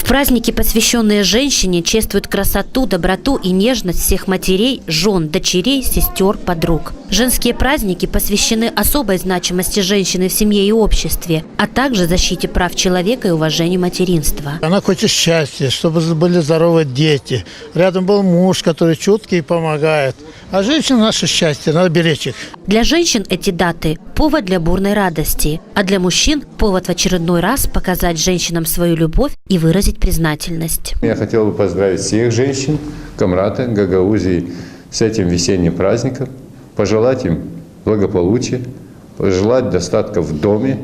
Праздники, посвященные женщине, чествуют красоту, доброту и нежность всех матерей, жен, дочерей, сестер, подруг. Женские праздники посвящены особой значимости женщины в семье и обществе, а также защите прав человека и уважению материнства. Она хочет счастья, чтобы были здоровы дети. Рядом был муж, который чуткий и помогает. А женщина – наше счастье, надо беречь их. Для женщин эти даты – повод для бурной радости, а для мужчин – повод в очередной раз показать женщинам свою любовь и выразить признательность. Я хотел бы поздравить всех женщин, Камрата, Гагаузии с этим весенним праздником, пожелать им благополучия, пожелать достатка в доме,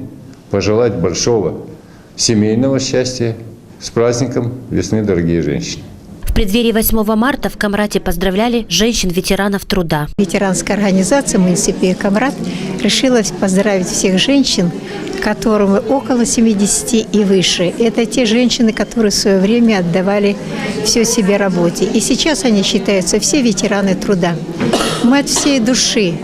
пожелать большого семейного счастья. С праздником весны, дорогие женщины! В преддверии 8 марта в Камрате поздравляли женщин-ветеранов труда. Ветеранская организация «Муниципия Камрат» решила поздравить всех женщин, которым около 70 и выше. Это те женщины, которые в свое время отдавали все себе работе. И сейчас они считаются все ветераны труда. Мы от всей души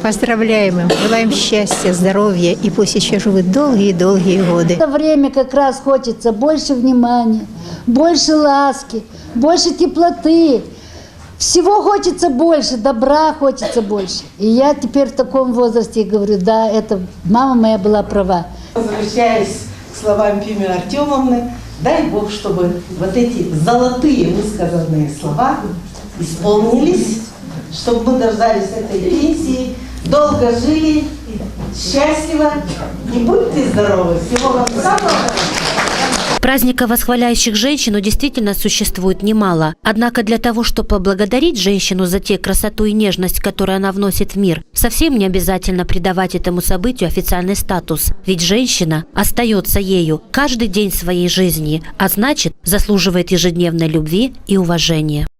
поздравляем им, желаем счастья, здоровья и пусть еще живут долгие-долгие годы. В это время как раз хочется больше внимания, больше ласки, больше теплоты. Всего хочется больше, добра хочется больше. И я теперь в таком возрасте говорю, да, это мама моя была права. Возвращаясь к словам Фимы Артемовны, дай Бог, чтобы вот эти золотые высказанные слова исполнились, чтобы мы дождались этой пенсии, долго жили, счастливо и будьте здоровы. Всего вам самого. Праздников, восхваляющих женщину, действительно существует немало. Однако для того, чтобы поблагодарить женщину за те красоту и нежность, которую она вносит в мир, совсем не обязательно придавать этому событию официальный статус. Ведь женщина остается ею каждый день своей жизни, а значит, заслуживает ежедневной любви и уважения.